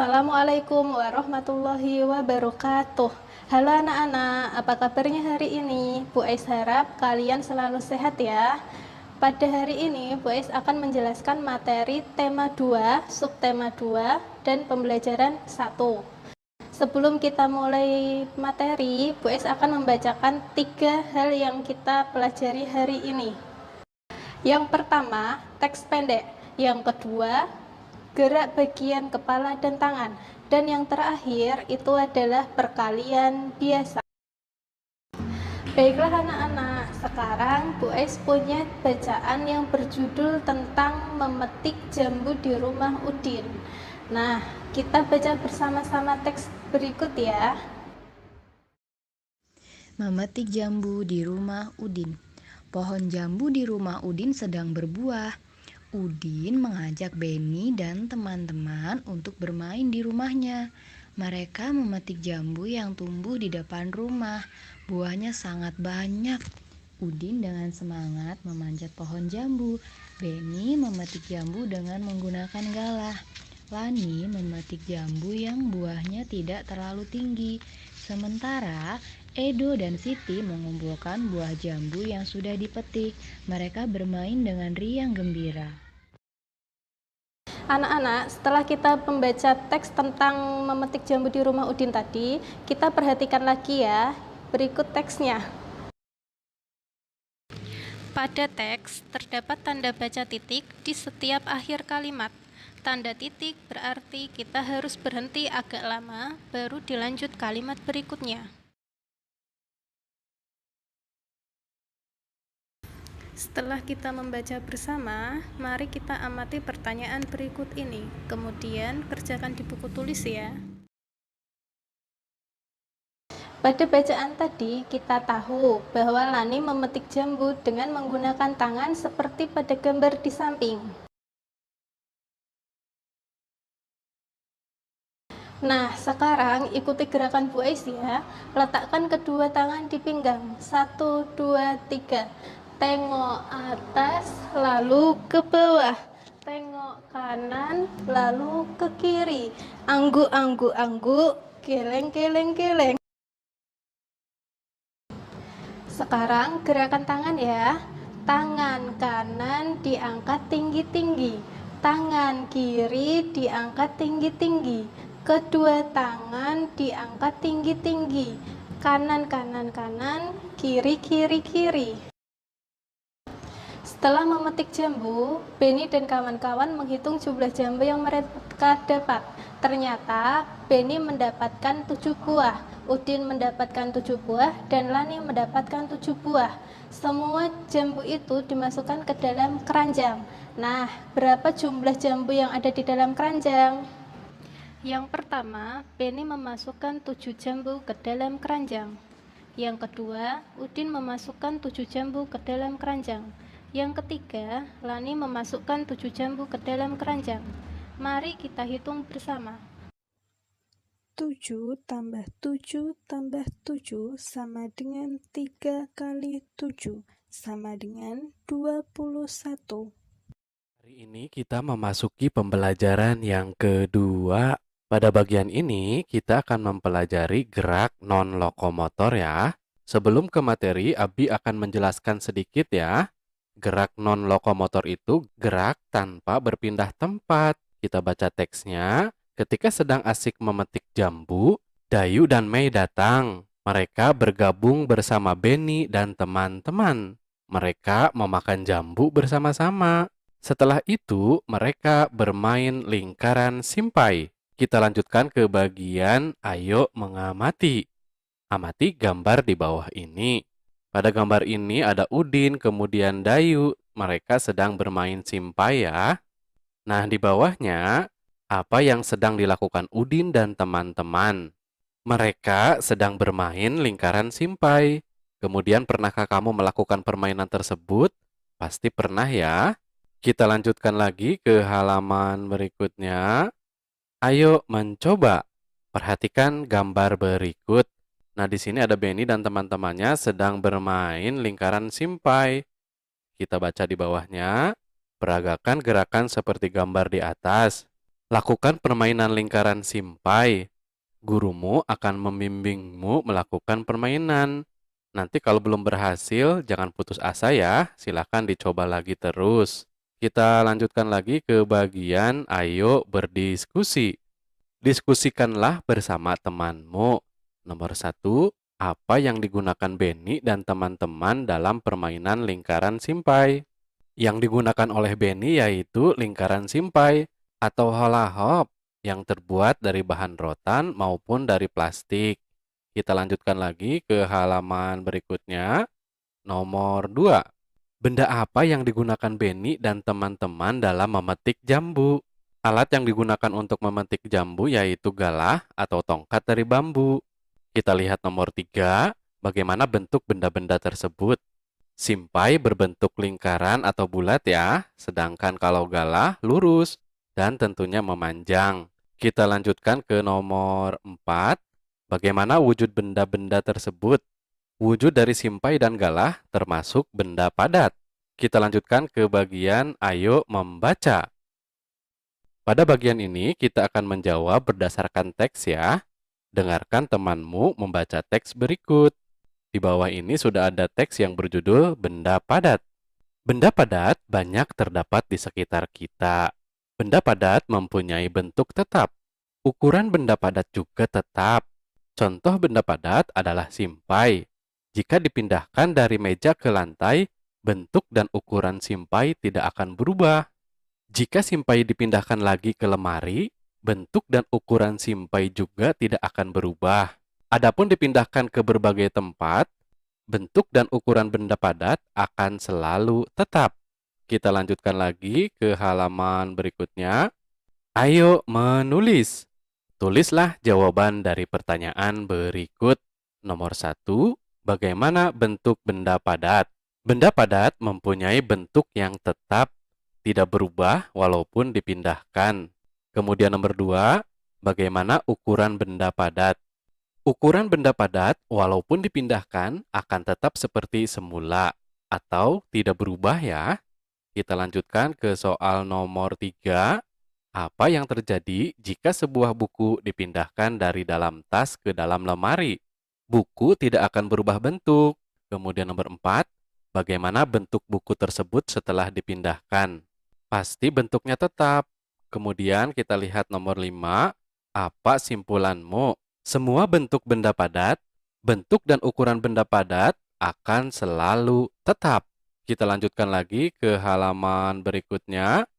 Assalamualaikum warahmatullahi wabarakatuh. Halo anak-anak, apa kabarnya hari ini? Bu Ais harap kalian selalu sehat ya. Pada hari ini, Bu Ais akan menjelaskan materi tema 2, subtema 2, dan pembelajaran 1. Sebelum kita mulai materi, Bu Ais akan membacakan 3 hal yang kita pelajari hari ini. Yang pertama, teks pendek. Yang kedua, gerak bagian kepala dan tangan. Dan yang terakhir itu adalah perkalian biasa. Baiklah anak-anak, sekarang Bu Ais punya bacaan yang berjudul tentang memetik jambu di rumah Udin. Nah, kita baca bersama-sama teks berikut ya. Memetik jambu di rumah Udin. Pohon jambu di rumah Udin sedang berbuah. Udin mengajak Beni dan teman-teman untuk bermain di rumahnya. Mereka memetik jambu yang tumbuh di depan rumah. Buahnya sangat banyak. Udin dengan semangat memanjat pohon jambu. Beni memetik jambu dengan menggunakan galah. Lani memetik jambu yang buahnya tidak terlalu tinggi. Sementara Edo dan Siti mengumpulkan buah jambu yang sudah dipetik. Mereka bermain dengan riang gembira. Anak-anak, setelah kita membaca teks tentang memetik jambu di rumah Udin tadi, kita perhatikan lagi ya, berikut teksnya. Pada teks, terdapat tanda baca titik di setiap akhir kalimat. Tanda titik berarti kita harus berhenti agak lama, baru dilanjut kalimat berikutnya. Setelah kita membaca bersama, mari kita amati pertanyaan berikut ini. Kemudian kerjakan di buku tulis ya. Pada bacaan tadi, kita tahu bahwa Lani memetik jambu dengan menggunakan tangan seperti pada gambar di samping. Nah, sekarang ikuti gerakan Bu Ais ya. Letakkan kedua tangan di pinggang. 1, 2, 3. Tengok atas, lalu ke bawah. Tengok kanan, lalu ke kiri. Angguk, angguk, angguk. Geleng, geleng, geleng. Sekarang gerakan tangan ya. Tangan kanan diangkat tinggi-tinggi. Tangan kiri diangkat tinggi-tinggi. Kedua tangan diangkat tinggi-tinggi. Kanan, kanan, kanan. Kiri, kiri, kiri. Setelah memetik jambu, Beni dan kawan-kawan menghitung jumlah jambu yang mereka dapat. Ternyata Beni mendapatkan 7 buah, Udin mendapatkan 7 buah, dan Lani mendapatkan 7 buah. Semua jambu itu dimasukkan ke dalam keranjang. Nah, berapa jumlah jambu yang ada di dalam keranjang? Yang pertama, Beni memasukkan 7 jambu ke dalam keranjang. Yang kedua, Udin memasukkan 7 jambu ke dalam keranjang. Yang ketiga, Lani memasukkan 7 jambu ke dalam keranjang. Mari kita hitung bersama. 7 tambah 7 tambah 7 sama dengan 3 kali 7 sama dengan 21. Hari ini kita memasuki pembelajaran yang kedua. Pada bagian ini kita akan mempelajari gerak non-lokomotor ya. Sebelum ke materi, Abi akan menjelaskan sedikit ya. Gerak non-lokomotor itu gerak tanpa berpindah tempat. Kita baca teksnya. Ketika sedang asik memetik jambu, Dayu dan Mei datang. Mereka bergabung bersama Beni dan teman-teman. Mereka memakan jambu bersama-sama. Setelah itu, mereka bermain lingkaran simpai. Kita lanjutkan ke bagian ayo mengamati. Amati gambar di bawah ini. Pada gambar ini ada Udin, kemudian Dayu. Mereka sedang bermain simpai ya. Nah, di bawahnya, apa yang sedang dilakukan Udin dan teman-teman? Mereka sedang bermain lingkaran simpai. Kemudian, pernahkah kamu melakukan permainan tersebut? Pasti pernah ya. Kita lanjutkan lagi ke halaman berikutnya. Ayo mencoba. Perhatikan gambar berikut. Nah, di sini ada Beni dan teman-temannya sedang bermain lingkaran simpai. Kita baca di bawahnya. Peragakan gerakan seperti gambar di atas. Lakukan permainan lingkaran simpai. Gurumu akan membimbingmu melakukan permainan. Nanti kalau belum berhasil, jangan putus asa ya. Silakan dicoba lagi terus. Kita lanjutkan lagi ke bagian ayo berdiskusi. Diskusikanlah bersama temanmu. Nomor 1, apa yang digunakan Benny dan teman-teman dalam permainan lingkaran simpai? Yang digunakan oleh Benny yaitu lingkaran simpai atau hula hoop yang terbuat dari bahan rotan maupun dari plastik. Kita lanjutkan lagi ke halaman berikutnya. Nomor 2. Benda apa yang digunakan Benny dan teman-teman dalam memetik jambu? Alat yang digunakan untuk memetik jambu yaitu galah atau tongkat dari bambu. Kita lihat nomor 3. Bagaimana bentuk benda-benda tersebut? Simpai berbentuk lingkaran atau bulat ya, sedangkan kalau galah lurus dan tentunya memanjang. Kita lanjutkan ke nomor 4. Bagaimana wujud benda-benda tersebut? Wujud dari simpai dan galah termasuk benda padat. Kita lanjutkan ke bagian ayo membaca. Pada bagian ini kita akan menjawab berdasarkan teks ya. Dengarkan temanmu membaca teks berikut. Di bawah ini sudah ada teks yang berjudul benda padat. Benda padat banyak terdapat di sekitar kita. Benda padat mempunyai bentuk tetap. Ukuran benda padat juga tetap. Contoh benda padat adalah simpai. Jika dipindahkan dari meja ke lantai, bentuk dan ukuran simpai tidak akan berubah. Jika simpai dipindahkan lagi ke lemari, bentuk dan ukuran simpai juga tidak akan berubah. Adapun dipindahkan ke berbagai tempat, bentuk dan ukuran benda padat akan selalu tetap. Kita lanjutkan lagi ke halaman berikutnya. Ayo menulis. Tulislah jawaban dari pertanyaan berikut. Nomor 1. Bagaimana bentuk benda padat? Benda padat mempunyai bentuk yang tetap, tidak berubah walaupun dipindahkan. Kemudian nomor 2. Bagaimana ukuran benda padat? Ukuran benda padat walaupun dipindahkan akan tetap seperti semula atau tidak berubah ya. Kita lanjutkan ke soal nomor 3. Apa yang terjadi jika sebuah buku dipindahkan dari dalam tas ke dalam lemari? Buku tidak akan berubah bentuk. Kemudian nomor 4. Bagaimana bentuk buku tersebut setelah dipindahkan? Pasti bentuknya tetap. Kemudian kita lihat nomor 5. Apa simpulanmu? Semua bentuk benda padat, bentuk dan ukuran benda padat akan selalu tetap. Kita lanjutkan lagi ke halaman berikutnya.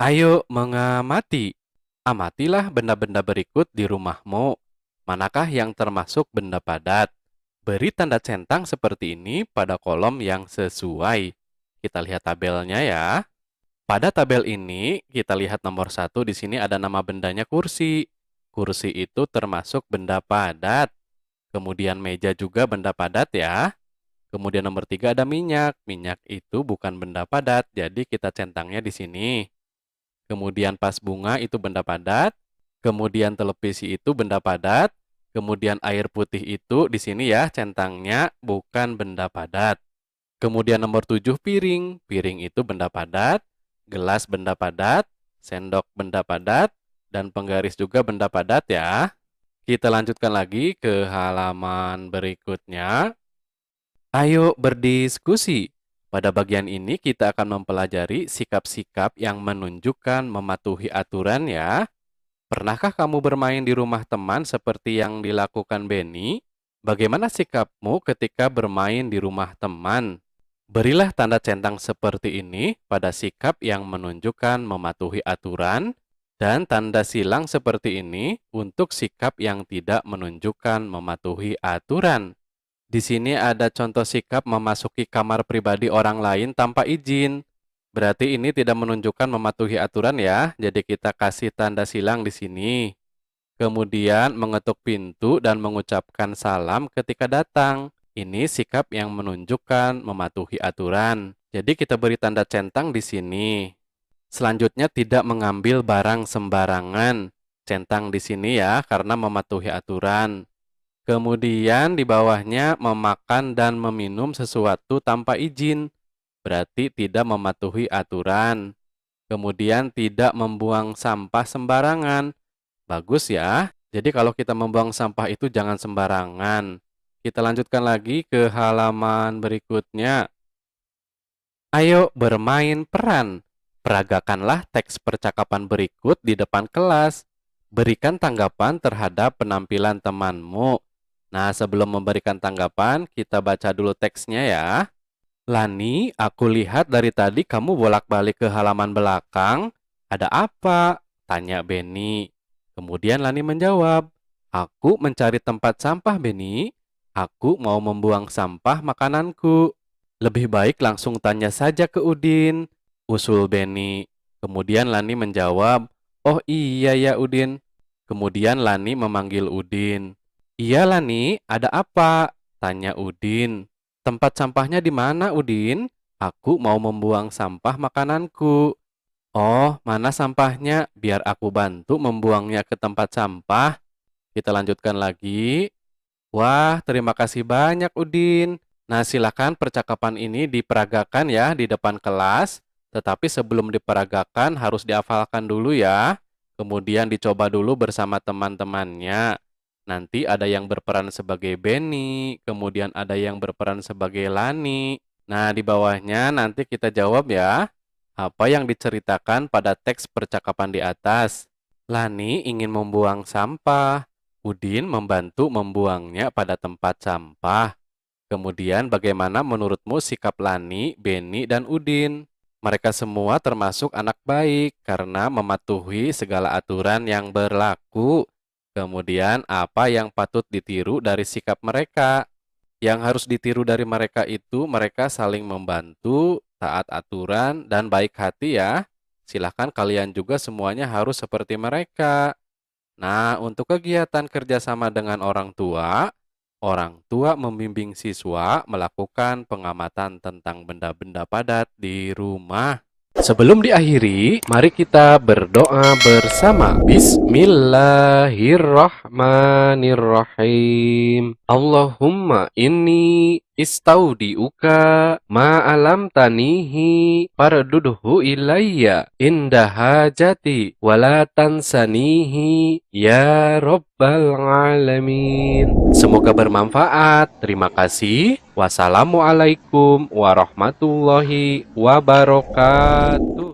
Ayo mengamati. Amatilah benda-benda berikut di rumahmu. Manakah yang termasuk benda padat? Beri tanda centang seperti ini pada kolom yang sesuai. Kita lihat tabelnya ya. Pada tabel ini, kita lihat nomor 1 di sini ada nama bendanya kursi. Kursi itu termasuk benda padat. Kemudian meja juga benda padat ya. Kemudian nomor 3 ada minyak. Minyak itu bukan benda padat, jadi kita centangnya di sini. Kemudian vas bunga itu benda padat. Kemudian televisi itu benda padat. Kemudian air putih itu di sini ya centangnya bukan benda padat. Kemudian nomor 7 piring. Piring itu benda padat. Gelas benda padat. Sendok benda padat. Dan penggaris juga benda padat ya. Kita lanjutkan lagi ke halaman berikutnya. Ayo berdiskusi. Pada bagian ini kita akan mempelajari sikap-sikap yang menunjukkan mematuhi aturan ya. Pernahkah kamu bermain di rumah teman seperti yang dilakukan Benny? Bagaimana sikapmu ketika bermain di rumah teman? Berilah tanda centang seperti ini pada sikap yang menunjukkan mematuhi aturan dan tanda silang seperti ini untuk sikap yang tidak menunjukkan mematuhi aturan. Di sini ada contoh sikap memasuki kamar pribadi orang lain tanpa izin. Berarti ini tidak menunjukkan mematuhi aturan ya, jadi kita kasih tanda silang di sini. Kemudian mengetuk pintu dan mengucapkan salam ketika datang. Ini sikap yang menunjukkan mematuhi aturan. Jadi kita beri tanda centang di sini. Selanjutnya tidak mengambil barang sembarangan. Centang di sini ya, karena mematuhi aturan. Kemudian di bawahnya memakan dan meminum sesuatu tanpa izin. Berarti tidak mematuhi aturan. Kemudian tidak membuang sampah sembarangan. Bagus ya. Jadi kalau kita membuang sampah itu jangan sembarangan. Kita lanjutkan lagi ke halaman berikutnya. Ayo bermain peran. Peragakanlah teks percakapan berikut di depan kelas. Berikan tanggapan terhadap penampilan temanmu. Nah, sebelum memberikan tanggapan, kita baca dulu teksnya ya. Lani, aku lihat dari tadi kamu bolak-balik ke halaman belakang. Ada apa? Tanya Benny. Kemudian Lani menjawab, aku mencari tempat sampah, Benny. Aku mau membuang sampah makananku. Lebih baik langsung tanya saja ke Udin, usul Benny. Kemudian Lani menjawab, oh iya ya Udin. Kemudian Lani memanggil Udin. Iya Lani, ada apa? Tanya Udin. Tempat sampahnya di mana Udin? Aku mau membuang sampah makananku. Oh, mana sampahnya? Biar aku bantu membuangnya ke tempat sampah. Kita lanjutkan lagi. Wah, terima kasih banyak Udin. Nah, silakan percakapan ini diperagakan ya di depan kelas. Tetapi sebelum diperagakan harus dihafalkan dulu ya. Kemudian dicoba dulu bersama teman-temannya. Nanti ada yang berperan sebagai Benny, kemudian ada yang berperan sebagai Lani. Nah, di bawahnya nanti kita jawab ya. Apa yang diceritakan pada teks percakapan di atas? Lani ingin membuang sampah. Udin membantu membuangnya pada tempat sampah. Kemudian bagaimana menurutmu sikap Lani, Benny, dan Udin? Mereka semua termasuk anak baik karena mematuhi segala aturan yang berlaku. Kemudian apa yang patut ditiru dari sikap mereka? Yang harus ditiru dari mereka itu mereka saling membantu, taat aturan, dan baik hati ya. Silahkan kalian juga semuanya harus seperti mereka. Nah, untuk kegiatan kerjasama dengan orang tua membimbing siswa melakukan pengamatan tentang benda-benda padat di rumah. Sebelum diakhiri, mari kita berdoa bersama. Bismillahirrahmanirrahim. Allahumma inni istaudiuka ma'alam tanihi fardudhu ilayya inda hajati wala tansanihi ya rabbal alamin. Semoga bermanfaat. Terima kasih. Wassalamualaikum warahmatullahi wabarakatuh.